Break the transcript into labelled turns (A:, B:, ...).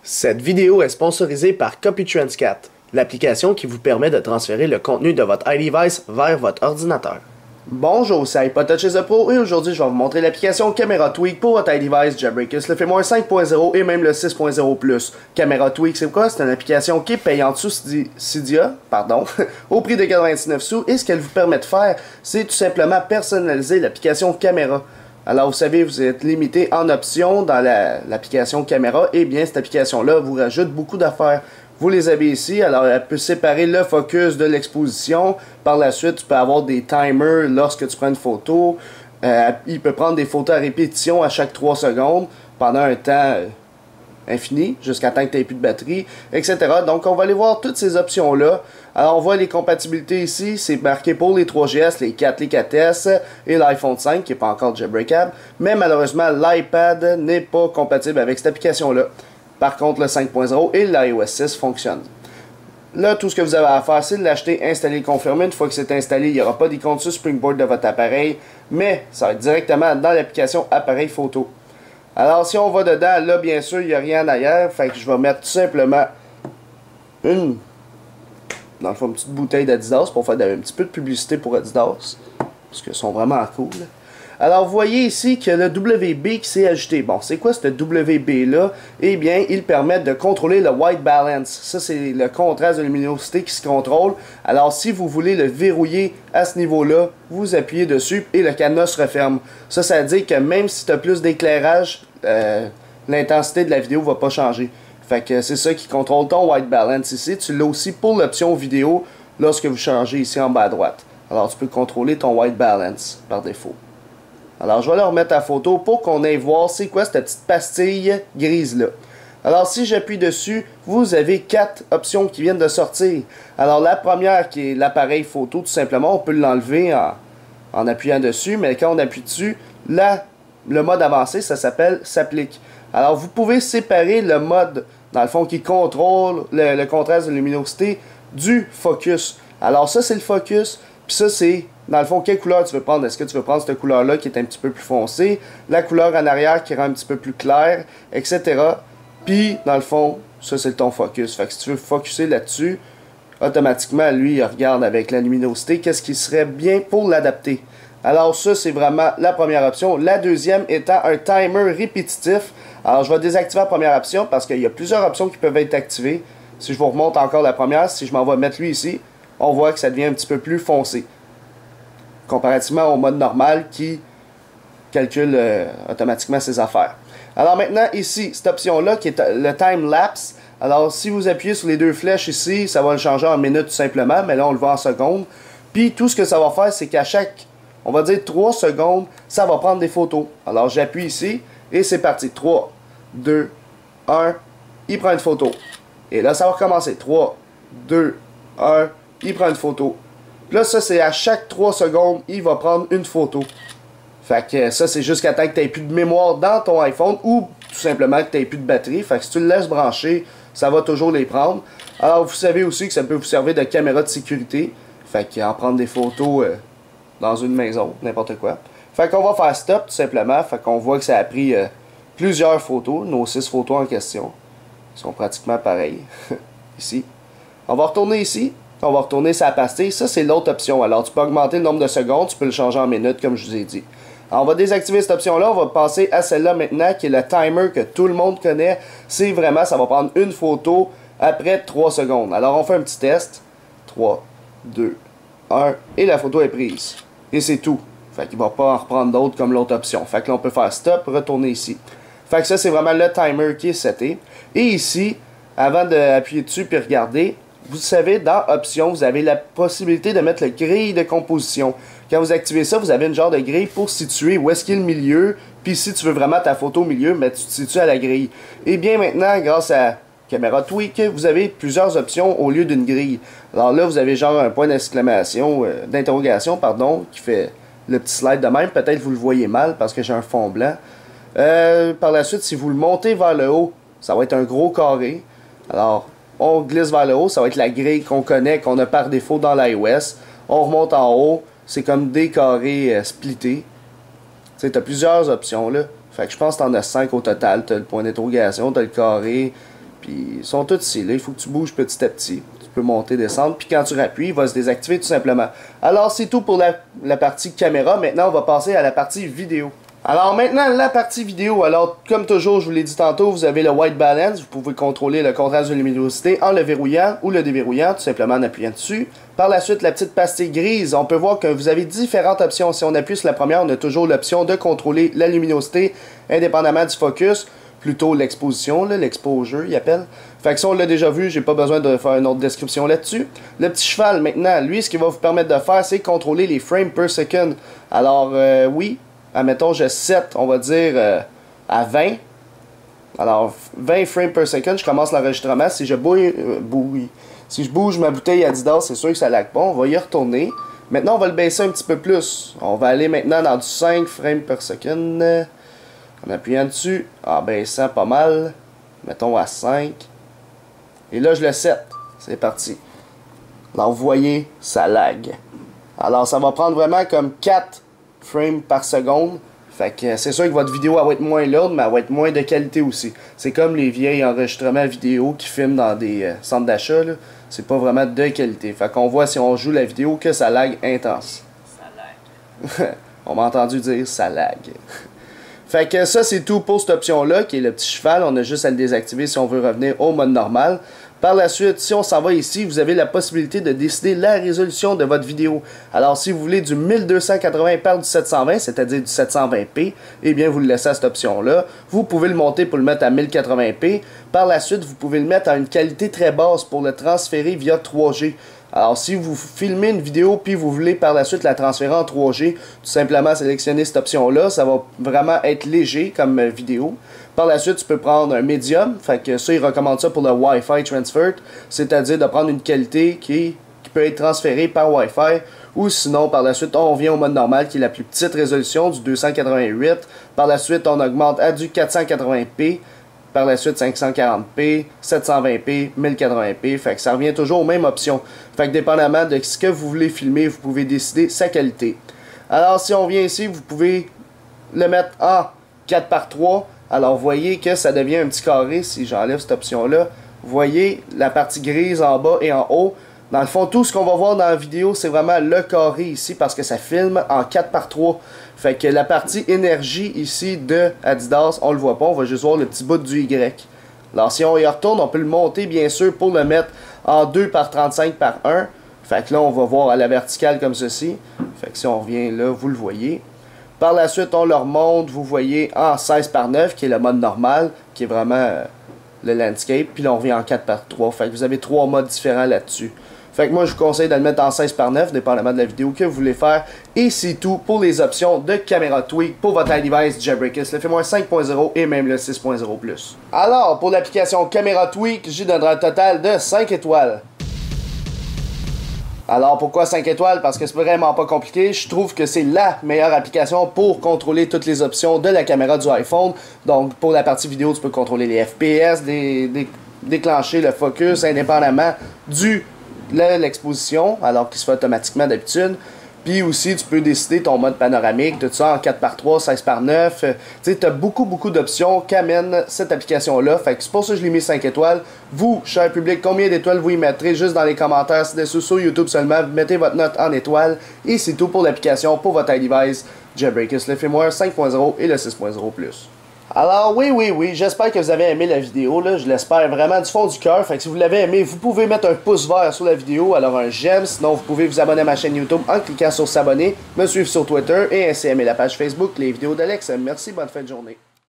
A: Cette vidéo est sponsorisée par CopyTransCat, l'application qui vous permet de transférer le contenu de votre iDevice vers votre ordinateur.
B: Bonjour, c'est iPod Touch Pro et aujourd'hui je vais vous montrer l'application Camera Tweak pour votre iDevice Jailbreakers, le firmware 5.0 et même le 6.0+. Camera Tweak, c'est quoi? C'est une application qui est payante sous Cydia, au prix de 99 sous, et ce qu'elle vous permet de faire, c'est tout simplement personnaliser l'application caméra. Alors vous savez, vous êtes limité en options dans l'application caméra, et bien cette application-là vous rajoute beaucoup d'affaires. Vous les avez ici, alors elle peut séparer le focus de l'exposition. Par la suite, tu peux avoir des timers lorsque tu prends une photo. Il peut prendre des photos à répétition à chaque 3 secondes pendant un temps infini, jusqu'à temps que tu n'aies plus de batterie, etc. Donc on va aller voir toutes ces options-là. Alors on voit les compatibilités ici, c'est marqué pour les 3GS, les 4, les 4S et l'iPhone 5 qui n'est pas encore jailbreakable. Mais malheureusement, l'iPad n'est pas compatible avec cette application-là. Par contre, le 5.0 et l'iOS 6 fonctionnent. Là, tout ce que vous avez à faire, c'est de l'acheter, installer, confirmer. Une fois que c'est installé, il n'y aura pas d'icône sur Springboard de votre appareil, mais ça va être directement dans l'application appareil photo. Alors, si on va dedans, là, bien sûr, il n'y a rien en arrière. Fait que je vais mettre tout simplement une petite bouteille d'Adidas pour faire un petit peu de publicité pour Adidas. Parce qu'ils sont vraiment cool. Alors, vous voyez ici que le WB qui s'est ajouté. Bon, c'est quoi ce WB-là? Eh bien, il permet de contrôler le white balance. Ça, c'est le contraste de luminosité qui se contrôle. Alors, si vous voulez le verrouiller à ce niveau-là, vous appuyez dessus et le cadenas se referme. Ça veut dire que même si tu as plus d'éclairage, l'intensité de la vidéo ne va pas changer. Fait que c'est ça qui contrôle ton white balance ici. Tu l'as aussi pour l'option vidéo lorsque vous changez ici en bas à droite. Alors, tu peux contrôler ton white balance par défaut. Alors, je vais le remettre à photo pour qu'on aille voir c'est quoi cette petite pastille grise-là. Alors, si j'appuie dessus, vous avez 4 options qui viennent de sortir. Alors, la première qui est l'appareil photo, tout simplement, on peut l'enlever en appuyant dessus, mais quand on appuie dessus, le mode avancé, ça s'applique. Alors, vous pouvez séparer le mode, dans le fond, qui contrôle le contraste de luminosité du focus. Alors, ça, c'est le focus, puis ça, c'est... Dans le fond, quelle couleur tu veux prendre? Est-ce que tu veux prendre cette couleur-là qui est un petit peu plus foncée, la couleur en arrière qui rend un petit peu plus clair, etc. Puis, dans le fond, ça c'est ton focus. Fait que si tu veux focuser là-dessus, automatiquement, lui, il regarde avec la luminosité qu'est-ce qui serait bien pour l'adapter. Alors ça, c'est vraiment la première option. La deuxième étant un timer répétitif. Alors, je vais désactiver la première option parce qu'il y a plusieurs options qui peuvent être activées. Si je vous remonte encore la première, si je m'en vais mettre lui ici, on voit que ça devient un petit peu plus foncé. Comparativement au mode normal qui calcule automatiquement ses affaires. Alors maintenant, ici, cette option-là qui est le time-lapse. Alors, si vous appuyez sur les deux flèches ici, ça va le changer en minutes tout simplement, mais là, on le voit en secondes. Puis, tout ce que ça va faire, c'est qu'à chaque, on va dire 3 secondes, ça va prendre des photos. Alors, j'appuie ici, et c'est parti. 3, 2, 1, il prend une photo. Et là, ça va recommencer. 3, 2, 1, il prend une photo. Là, ça, c'est à chaque 3 secondes, il va prendre une photo. Fait que ça, c'est jusqu'à temps que tu n'aies plus de mémoire dans ton iPhone ou tout simplement que tu n'aies plus de batterie. Fait que si tu le laisses brancher, ça va toujours les prendre. Alors, vous savez aussi que ça peut vous servir de caméra de sécurité. Fait qu'en prendre des photos dans une maison, n'importe quoi. Fait qu'on va faire stop, tout simplement. Fait qu'on voit que ça a pris plusieurs photos, nos 6 photos en question. Ils sont pratiquement pareils. Ici. On va retourner ici. On va retourner sa pastille. Ça, c'est l'autre option. Alors, tu peux augmenter le nombre de secondes. Tu peux le changer en minutes, comme je vous ai dit. Alors, on va désactiver cette option-là. On va passer à celle-là maintenant, qui est le timer que tout le monde connaît. C'est vraiment, ça va prendre une photo après 3 secondes. Alors, on fait un petit test. 3, 2, 1. Et la photo est prise. Et c'est tout. Fait qu'il ne va pas en reprendre d'autres comme l'autre option. Fait que là, on peut faire stop, retourner ici. Fait que ça, c'est vraiment le timer qui est seté. Et ici, avant d'appuyer dessus puis regarder, vous savez, dans Options, vous avez la possibilité de mettre le grille de composition. Quand vous activez ça, vous avez une genre de grille pour situer où est-ce qu'il y a le milieu. Puis si tu veux vraiment ta photo au milieu, mais tu te situes à la grille. Et bien maintenant, grâce à Camera Tweak, vous avez plusieurs options au lieu d'une grille. Alors là, vous avez genre un point d'exclamation, d'interrogation, pardon, qui fait le petit slide de même. Peut-être vous le voyez mal parce que j'ai un fond blanc. Par la suite, si vous le montez vers le haut, ça va être un gros carré. Alors, on glisse vers le haut, ça va être la grille qu'on connaît, qu'on a par défaut dans l'iOS. On remonte en haut, c'est comme des carrés splittés. Tu sais, tu as plusieurs options là. Fait que je pense que tu en as 5 au total. Tu as le point d'interrogation, tu as le carré, Puis ils sont tous ici, là, il faut que tu bouges petit à petit. Tu peux monter, descendre, puis quand tu rappuies, il va se désactiver tout simplement. Alors c'est tout pour la partie caméra. Maintenant on va passer à la partie vidéo. Alors maintenant la partie vidéo, alors comme toujours je vous l'ai dit tantôt, vous avez le white balance, vous pouvez contrôler le contraste de luminosité en le verrouillant ou le déverrouillant, tout simplement en appuyant dessus. Par la suite la petite pastille grise, on peut voir que vous avez différentes options. Si on appuie sur la première, on a toujours l'option de contrôler la luminosité indépendamment du focus, plutôt l'exposition, l'exposure il appelle. Fait que ça on l'a déjà vu, j'ai pas besoin de faire une autre description là-dessus. Le petit cheval maintenant, lui ce qu'il va vous permettre de faire c'est contrôler les frames per second. Alors oui, admettons, je set, on va dire, à 20. Alors, 20 frames per second, je commence l'enregistrement. Si je bouge ma bouteille Adidas, c'est sûr que ça lag pas. On va y retourner. Maintenant, on va le baisser un petit peu plus. On va aller maintenant dans du 5 frames per second. En appuyant dessus, en baissant pas mal. Mettons à 5. Et là, je le set. C'est parti. Alors, vous voyez, ça lag. Alors, ça va prendre vraiment comme 4 frames par seconde. Fait que c'est sûr que votre vidéo elle va être moins lourde, mais elle va être moins de qualité aussi. C'est comme les vieilles enregistrements vidéo qui filment dans des centres d'achat. C'est pas vraiment de qualité. Fait qu'on voit si on joue la vidéo que ça lag intense. Ça lag. On m'a entendu dire ça lag. Fait que ça c'est tout pour cette option-là, qui est le petit cheval. On a juste à le désactiver si on veut revenir au mode normal. Par la suite, si on s'en va ici, vous avez la possibilité de décider la résolution de votre vidéo. Alors, si vous voulez du 1280 par du 720, c'est-à-dire du 720p, eh bien, vous le laissez à cette option-là. Vous pouvez le monter pour le mettre à 1080p. Par la suite, vous pouvez le mettre à une qualité très basse pour le transférer via 3G. Alors, si vous filmez une vidéo puis vous voulez par la suite la transférer en 3G, tout simplement sélectionner cette option-là. Ça va vraiment être léger comme vidéo. Par la suite, tu peux prendre un médium. Fait que ça, il recommande ça pour le Wi-Fi Transfer. C'est-à-dire de prendre une qualité qui peut être transférée par Wi-Fi. Ou sinon, par la suite, on vient au mode normal qui est la plus petite résolution, du 288. Par la suite, on augmente à du 480p. Par la suite, 540p, 720p, 1080p. Fait que ça revient toujours aux mêmes options. Fait que dépendamment de ce que vous voulez filmer, vous pouvez décider sa qualité. Alors, si on vient ici, vous pouvez le mettre en 4:3. Alors, vous voyez que ça devient un petit carré si j'enlève cette option-là. Vous voyez la partie grise en bas et en haut. Dans le fond, tout ce qu'on va voir dans la vidéo, c'est vraiment le carré ici parce que ça filme en 4:3. Fait que la partie énergie ici de Adidas, on le voit pas, on va juste voir le petit bout du Y. Alors si on y retourne, on peut le monter bien sûr pour le mettre en 2:35:1. Fait que là, on va voir à la verticale comme ceci. Fait que si on revient là, vous le voyez. Par la suite, on le remonte, vous voyez, en 16:9, qui est le mode normal, qui est vraiment le landscape. Puis là, on revient en 4:3. Fait que vous avez 3 modes différents là-dessus. Fait que moi, je vous conseille de le mettre en 16:9, dépendamment de la vidéo que vous voulez faire. Et c'est tout pour les options de caméra tweak pour votre iDevice Jailbreakers, le FreeMore 5.0 et même le 6.0+. Alors, pour l'application caméra tweak, j'y donnerai un total de 5 étoiles. Alors, pourquoi 5 étoiles? Parce que c'est vraiment pas compliqué. Je trouve que c'est la meilleure application pour contrôler toutes les options de la caméra du iPhone. Donc, pour la partie vidéo, tu peux contrôler les FPS, déclencher le focus indépendamment de l'exposition, alors qu'il se fait automatiquement d'habitude. Puis aussi, tu peux décider ton mode panoramique, tout ça en 4:3, 16:9. Tu sais, tu as beaucoup d'options qu'amène cette application-là. Fait que c'est pour ça que je l'ai mis 5 étoiles. Vous, cher public, combien d'étoiles vous y mettrez juste dans les commentaires ci-dessous sur YouTube seulement. Vous mettez votre note en étoiles. Et c'est tout pour l'application pour votre iDevice Jailbreakers, le FreeMore 5.0 et le 6.0+. Alors oui, j'espère que vous avez aimé la vidéo, là. Je l'espère vraiment du fond du cœur. Fait que si vous l'avez aimé, vous pouvez mettre un pouce vert sur la vidéo, alors un j'aime. Sinon, vous pouvez vous abonner à ma chaîne YouTube en cliquant sur s'abonner, me suivre sur Twitter et ainsi aimer la page Facebook, les vidéos d'Alex. Merci, bonne fin de journée.